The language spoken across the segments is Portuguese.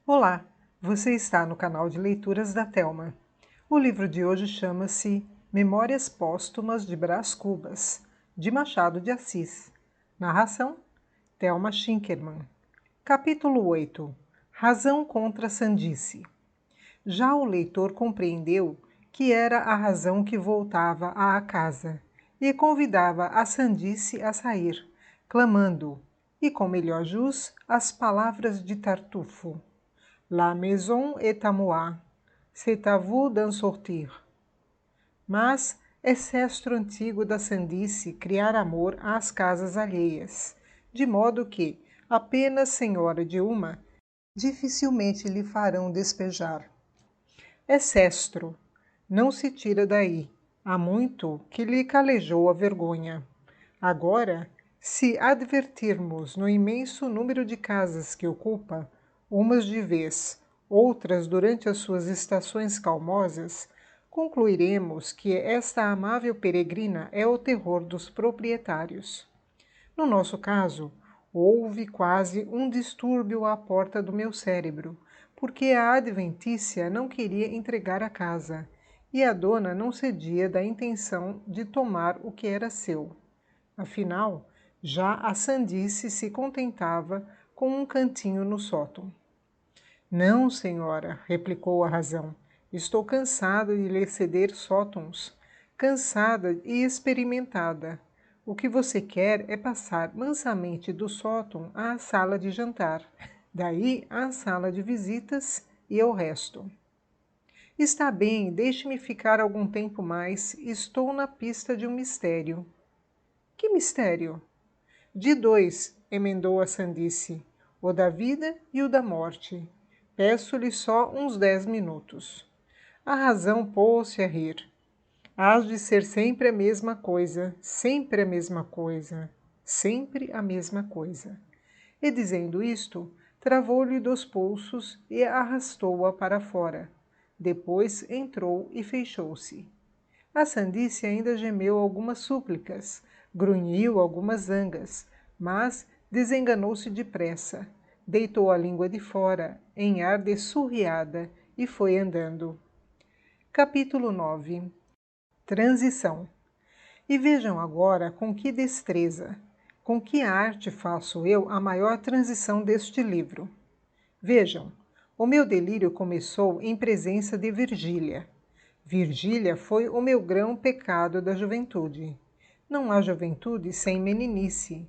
Olá, você está no canal de leituras da Telma. O livro de hoje chama-se Memórias Póstumas de Brás Cubas, de Machado de Assis. Narração: Thelma Schinkelmann. Capítulo 8. Razão contra a sandice. Já o leitor compreendeu que era a razão que voltava à casa e convidava a sandice a sair, clamando, e com melhor jus, as palavras de Tartufo. La maison est à moi, c'est à vous d'en sortir. Mas é cestro antigo da sandice criar amor às casas alheias, de modo que, apenas senhora de uma, dificilmente lhe farão despejar. É cestro, não se tira daí, há muito que lhe calejou a vergonha. Agora, se advertirmos no imenso número de casas que ocupa, umas de vez, outras durante as suas estações calmosas, concluiremos que esta amável peregrina é o terror dos proprietários. No nosso caso, houve quase um distúrbio à porta do meu cérebro, porque a adventícia não queria entregar a casa, e a dona não cedia da intenção de tomar o que era seu. Afinal, já a sandice se contentava com um cantinho no sótão. Não, senhora, replicou a razão. Estou cansada de lhe ceder sótãos, cansada e experimentada. O que você quer é passar mansamente do sótão à sala de jantar, daí à sala de visitas e ao resto. Está bem, deixe-me ficar algum tempo mais, estou na pista de um mistério. Que mistério? De dois, emendou a sandice, o da vida e o da morte. Peço-lhe só uns 10 minutos. A razão pôs-se a rir. Hás de ser sempre a mesma coisa, sempre a mesma coisa, sempre a mesma coisa. E dizendo isto, travou-lhe dos pulsos e arrastou-a para fora. Depois entrou e fechou-se. A sandice ainda gemeu algumas súplicas, grunhiu algumas zangas, mas desenganou-se depressa, deitou a língua de fora, em ar de surriada, e foi andando. Capítulo 9. Transição. E vejam agora com que destreza, com que arte faço eu a maior transição deste livro. Vejam, o meu delírio começou em presença de Virgília. Virgília foi o meu grão pecado da juventude. Não há juventude sem meninice.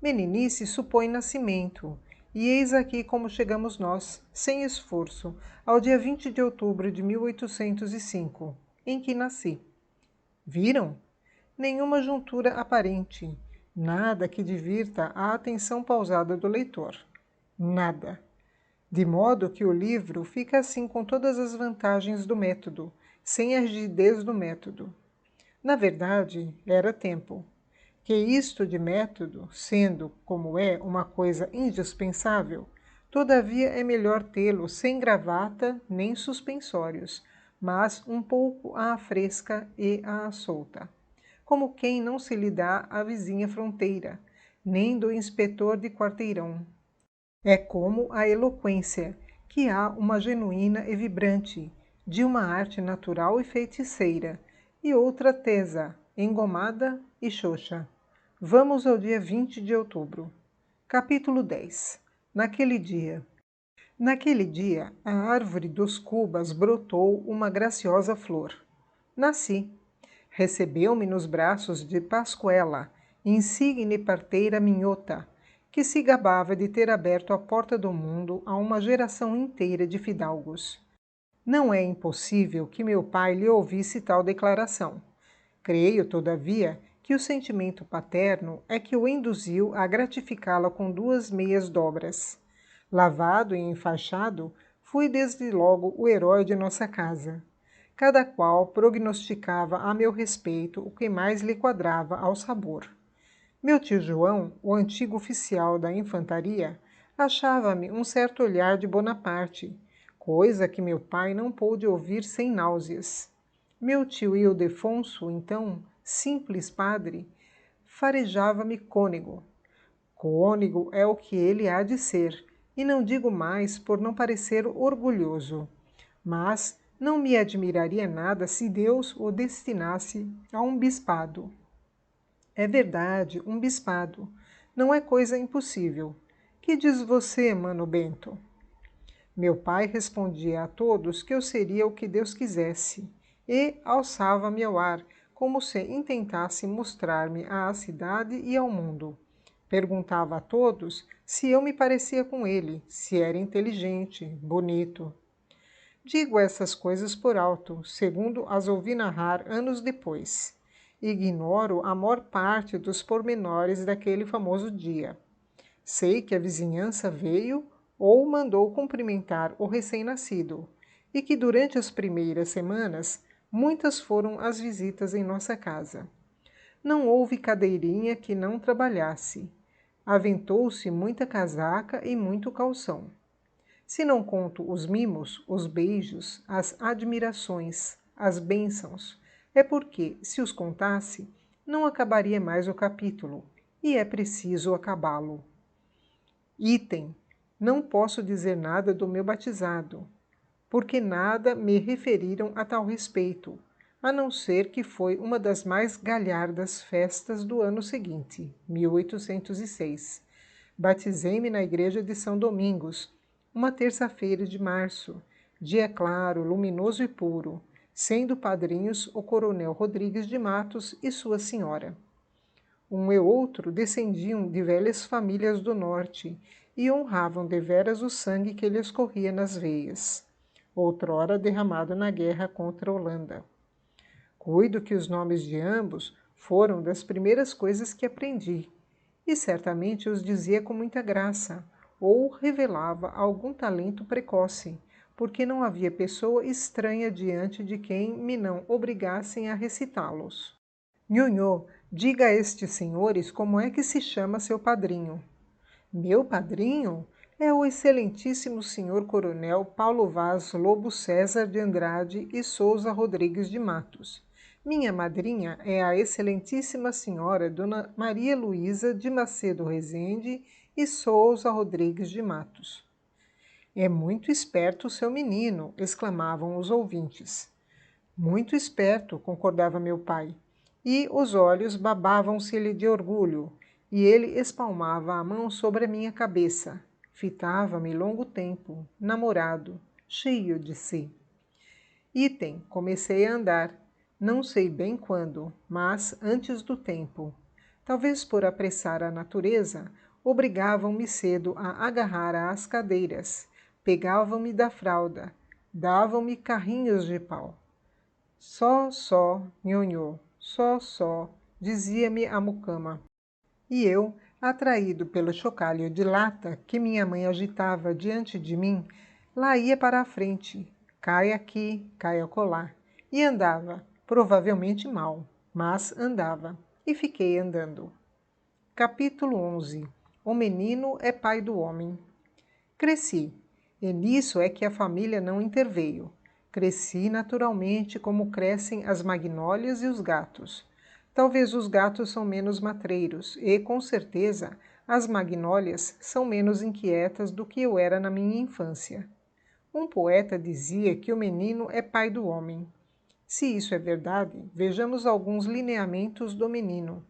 Meninice supõe nascimento. E eis aqui como chegamos nós, sem esforço, ao dia 20 de outubro de 1805, em que nasci. Viram? Nenhuma juntura aparente, nada que divirta a atenção pausada do leitor. Nada. De modo que o livro fica assim com todas as vantagens do método, sem a rigidez do método. Na verdade, era tempo. Que isto de método, sendo, como é, uma coisa indispensável, todavia é melhor tê-lo sem gravata nem suspensórios, mas um pouco à fresca e à solta. Como quem não se lhe dá à vizinha fronteira, nem do inspetor de quarteirão. É como a eloquência, que há uma genuína e vibrante, de uma arte natural e feiticeira, e outra tesa, engomada e xoxa. Vamos ao dia 20 de outubro. Capítulo 10. Naquele dia. Naquele dia, a árvore dos cubas brotou uma graciosa flor. Nasci. Recebeu-me nos braços de Pascuela, insigne parteira minhota, que se gabava de ter aberto a porta do mundo a uma geração inteira de fidalgos. Não é impossível que meu pai lhe ouvisse tal declaração. Creio, todavia, que o sentimento paterno é que o induziu a gratificá-la com 2 meias dobras. Lavado e enfaixado, fui desde logo o herói de nossa casa. Cada qual prognosticava a meu respeito o que mais lhe quadrava ao sabor. Meu tio João, o antigo oficial da infantaria, achava-me um certo olhar de Bonaparte, coisa que meu pai não pôde ouvir sem náuseas. Meu tio Ildefonso, então, simples padre, farejava-me cônego. Cônego é o que ele há de ser, E não digo mais por não parecer orgulhoso, mas não me admiraria nada se Deus o destinasse a um bispado. É verdade, um bispado. Não é coisa impossível. Que diz você, Mano Bento? Meu pai respondia a todos que eu seria o que Deus quisesse, e alçava-me ao ar, como se intentasse mostrar-me à cidade e ao mundo. Perguntava a todos se eu me parecia com ele, se era inteligente, bonito. Digo essas coisas por alto, segundo as ouvi narrar anos depois. Ignoro a maior parte dos pormenores daquele famoso dia. Sei que a vizinhança veio ou mandou cumprimentar o recém-nascido, e que durante as primeiras semanas muitas foram as visitas em nossa casa. Não houve cadeirinha que não trabalhasse. Aventou-se muita casaca e muito calção. Se não conto os mimos, os beijos, as admirações, as bênçãos, é porque, se os contasse, não acabaria mais o capítulo, e é preciso acabá-lo. Item: não posso dizer nada do meu batizado, porque nada me referiram a tal respeito, a não ser que foi uma das mais galhardas festas do ano seguinte, 1806. Batizei-me na igreja de São Domingos, uma terça-feira de março, dia claro, luminoso e puro, sendo padrinhos o coronel Rodrigues de Matos e sua senhora. Um e outro descendiam de velhas famílias do norte e honravam deveras o sangue que lhes corria nas veias, outrora derramado na guerra contra a Holanda. Cuido que os nomes de ambos foram das primeiras coisas que aprendi, e certamente os dizia com muita graça, ou revelava algum talento precoce, porque não havia pessoa estranha diante de quem me não obrigassem a recitá-los. Nhonhô, diga a estes senhores como é que se chama seu padrinho. Meu padrinho é o excelentíssimo senhor coronel Paulo Vaz Lobo César de Andrade e Souza Rodrigues de Matos. Minha madrinha é a excelentíssima senhora Dona Maria Luísa de Macedo Rezende e Souza Rodrigues de Matos. É muito esperto o seu menino, exclamavam os ouvintes. Muito esperto, concordava meu pai, e os olhos babavam-se-lhe de orgulho, e ele espalmava a mão sobre a minha cabeça. Fitava-me longo tempo, namorado, cheio de si. Item, comecei a andar, não sei bem quando, mas antes do tempo. Talvez por apressar a natureza, obrigavam-me cedo a agarrar às cadeiras, pegavam-me da fralda, davam-me carrinhos de pau. Só, nhonhô, só, dizia-me a mucama. E eu, atraído pelo chocalho de lata que minha mãe agitava diante de mim, lá ia para a frente, cai aqui, cai acolá, e andava, provavelmente mal, mas andava, e fiquei andando. Capítulo 11. O menino é pai do homem. Cresci, e nisso é que a família não interveio. Cresci naturalmente como crescem as magnólias e os gatos. Talvez os gatos são menos matreiros e, com certeza, as magnólias são menos inquietas do que eu era na minha infância. Um poeta dizia que o menino é pai do homem. Se isso é verdade, vejamos alguns lineamentos do menino.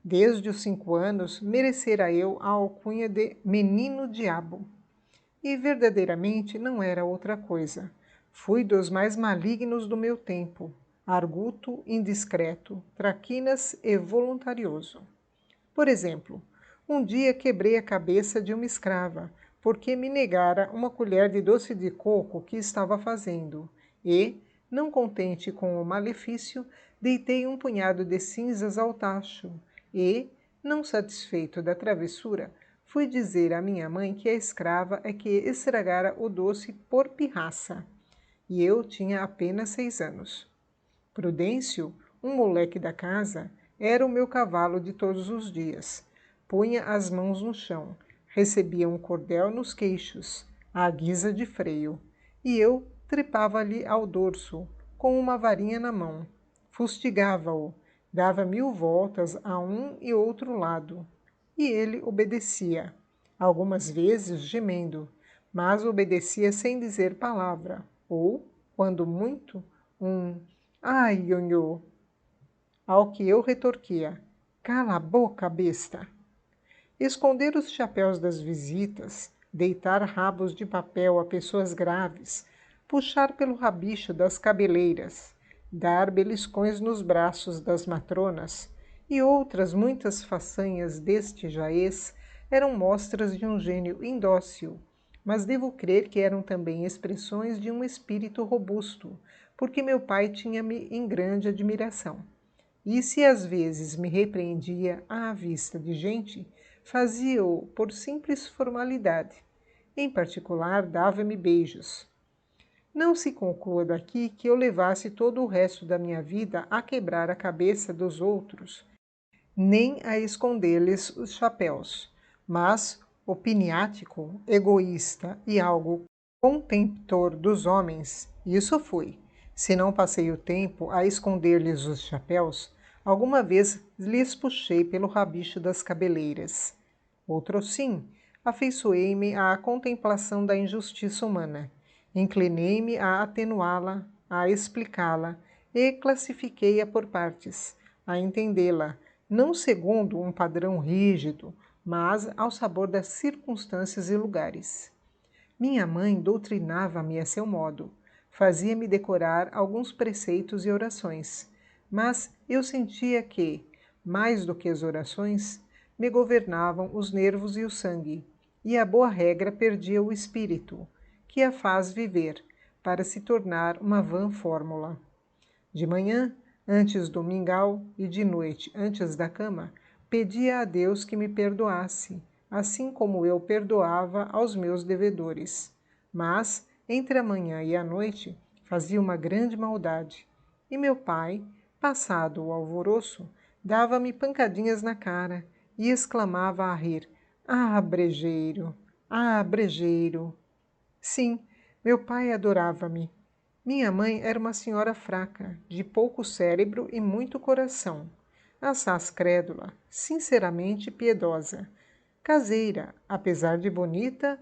Desde os 5 anos, merecera eu a alcunha de menino-diabo. E verdadeiramente não era outra coisa. Fui dos mais malignos do meu tempo, arguto, indiscreto, traquinas e voluntarioso. Por exemplo, um dia quebrei a cabeça de uma escrava, porque me negara uma colher de doce de coco que estava fazendo, e, não contente com o malefício, deitei um punhado de cinzas ao tacho, e, não satisfeito da travessura, fui dizer à minha mãe que a escrava é que estragara o doce por pirraça, e eu tinha apenas 6 anos. Prudêncio, um moleque da casa, era o meu cavalo de todos os dias. Punha as mãos no chão, recebia um cordel nos queixos, à guisa de freio, e eu trepava-lhe ao dorso, com uma varinha na mão. Fustigava-o, dava 1000 voltas a um e outro lado, e ele obedecia. algumas vezes gemendo, mas obedecia sem dizer palavra, ou, quando muito, um "ai, nhonhô", ao que eu retorquia: "Cala a boca, besta!". Esconder os chapéus das visitas, deitar rabos de papel a pessoas graves, puxar pelo rabicho das cabeleiras, dar beliscões nos braços das matronas e outras muitas façanhas deste jaez eram mostras de um gênio indócil, mas devo crer que eram também expressões de um espírito robusto, porque meu pai tinha-me em grande admiração. E se às vezes me repreendia à vista de gente, fazia-o por simples formalidade. Em particular, dava-me beijos. Não se conclua daqui que eu levasse todo o resto da minha vida a quebrar a cabeça dos outros, nem a esconder-lhes os chapéus, mas, opiniático, egoísta e algo contemptor dos homens, isso fui. Se não passei o tempo a esconder-lhes os chapéus, alguma vez lhes puxei pelo rabicho das cabeleiras. Outro sim, afeiçoei-me à contemplação da injustiça humana. Inclinei-me a atenuá-la, a explicá-la, e classifiquei-a por partes, a entendê-la, não segundo um padrão rígido, mas ao sabor das circunstâncias e lugares. Minha mãe doutrinava-me a seu modo, fazia-me decorar alguns preceitos e orações, mas eu sentia que, mais do que as orações, me governavam os nervos e o sangue, e a boa regra perdia o espírito, que a faz viver, para se tornar uma vã fórmula. De manhã, antes do mingau, e de noite, antes da cama, pedia a Deus que me perdoasse, assim como eu perdoava aos meus devedores. Mas, entre a manhã e a noite, fazia uma grande maldade. E meu pai, passado o alvoroço, dava-me pancadinhas na cara e exclamava a rir: "Ah, brejeiro! Ah, brejeiro!". Sim, meu pai adorava-me. Minha mãe era uma senhora fraca, de pouco cérebro e muito coração, assaz crédula, sinceramente piedosa, caseira, apesar de bonita,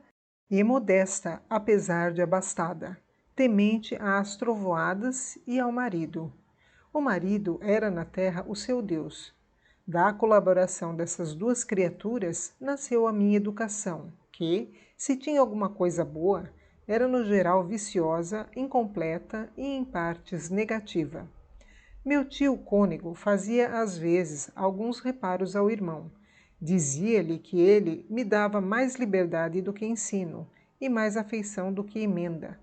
e modesta, apesar de abastada, temente às trovoadas e ao marido. O marido era na terra o seu Deus. Da colaboração dessas duas criaturas nasceu a minha educação, que, se tinha alguma coisa boa, era no geral viciosa, incompleta e em partes negativa. Meu tio cônego fazia às vezes alguns reparos ao irmão. Dizia-lhe que ele me dava mais liberdade do que ensino e mais afeição do que emenda.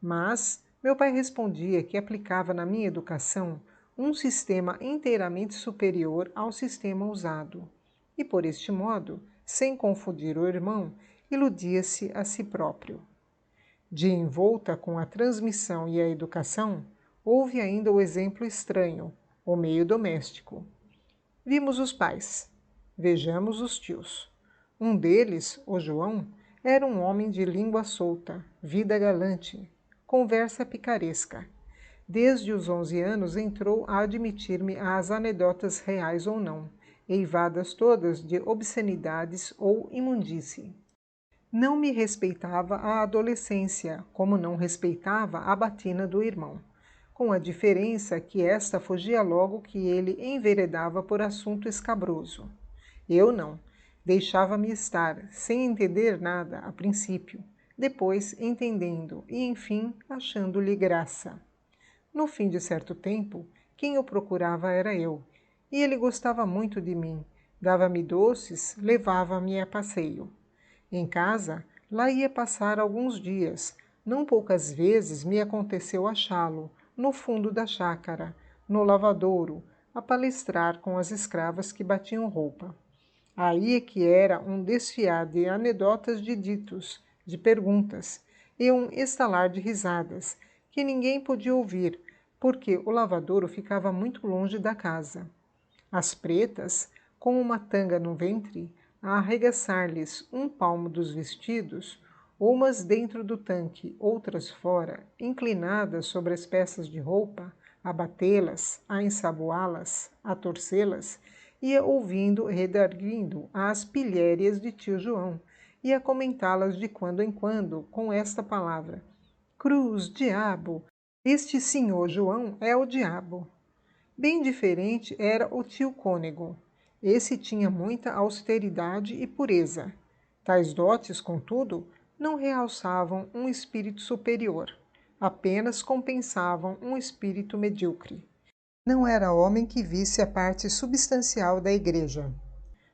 Mas meu pai respondia que aplicava na minha educação um sistema inteiramente superior ao sistema usado. E por este modo, sem confundir o irmão, iludia-se a si próprio. De envolta com a transmissão e a educação, houve ainda o exemplo estranho, o meio doméstico. Vimos os pais. Vejamos os tios. Um deles, o João, era um homem de língua solta, vida galante, conversa picaresca. Desde os 11 anos entrou a admitir-me às anedotas reais ou não, eivadas todas de obscenidades ou imundície. Não me respeitava a adolescência, como não respeitava a batina do irmão, com a diferença que esta fugia logo que ele enveredava por assunto escabroso. Eu não. Deixava-me estar, sem entender nada a princípio, depois entendendo e, enfim, achando-lhe graça. No fim de certo tempo, quem o procurava era eu, e ele gostava muito de mim, dava-me doces, levava-me a passeio. Em casa, lá ia passar alguns dias. Não poucas vezes me aconteceu achá-lo, no fundo da chácara, no lavadouro, a palestrar com as escravas que batiam roupa. Aí é que era um desfiar de anedotas de ditos, de perguntas, e um estalar de risadas, que ninguém podia ouvir, porque o lavadouro ficava muito longe da casa. As pretas, com uma tanga no ventre, a arregaçar-lhes um palmo dos vestidos, umas dentro do tanque, outras fora, inclinadas sobre as peças de roupa, a batê-las, a ensaboá-las, a torcê-las, ia ouvindo e redarguindo as pilhérias de tio João, e a comentá-las de quando em quando com esta palavra: cruz, diabo, este senhor João é o diabo. Bem diferente era o tio Cônego. Esse tinha muita austeridade e pureza. Tais dotes, contudo, não realçavam um espírito superior, apenas compensavam um espírito medíocre. Não era homem que visse a parte substancial da igreja.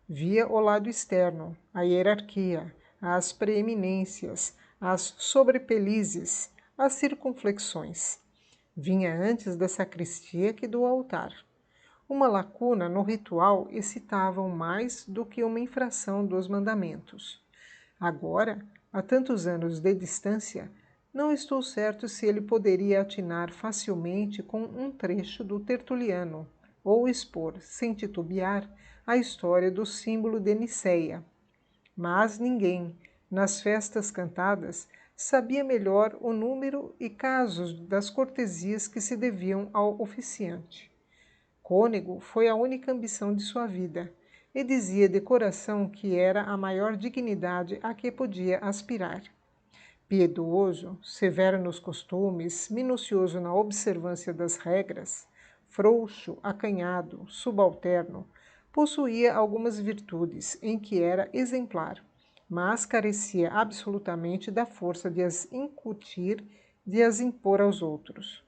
Via o lado externo, a hierarquia, as preeminências, as sobrepelizes, as circunflexões. Vinha antes da sacristia que do altar. Uma lacuna no ritual excitava-o mais do que uma infração dos mandamentos. Agora, a tantos anos de distância, não estou certo se ele poderia atinar facilmente com um trecho do Tertuliano, ou expor, sem titubear, a história do símbolo de Nicéia. Mas ninguém, nas festas cantadas, sabia melhor o número e casos das cortesias que se deviam ao oficiante. Cônego foi a única ambição de sua vida, e dizia de coração que era a maior dignidade a que podia aspirar. Piedoso, severo nos costumes, minucioso na observância das regras, frouxo, acanhado, subalterno, possuía algumas virtudes em que era exemplar, mas carecia absolutamente da força de as incutir, de as impor aos outros.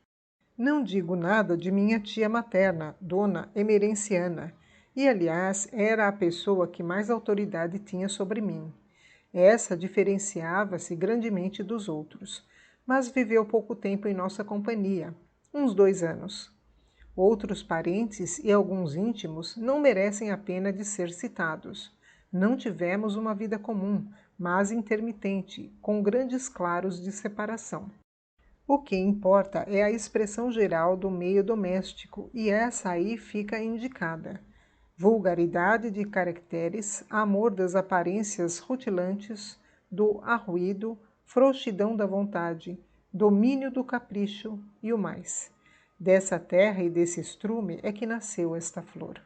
Não digo nada de minha tia materna, Dona Emerenciana, e, aliás, era a pessoa que mais autoridade tinha sobre mim. Essa diferenciava-se grandemente dos outros, mas viveu pouco tempo em nossa companhia, uns 2 anos. Outros parentes e alguns íntimos não merecem a pena de ser citados. Não tivemos uma vida comum, mas intermitente, com grandes claros de separação. O que importa é a expressão geral do meio doméstico, e essa aí fica indicada. Vulgaridade de caracteres, amor das aparências rutilantes, do arruído, frouxidão da vontade, domínio do capricho e o mais. Dessa terra e desse estrume é que nasceu esta flor.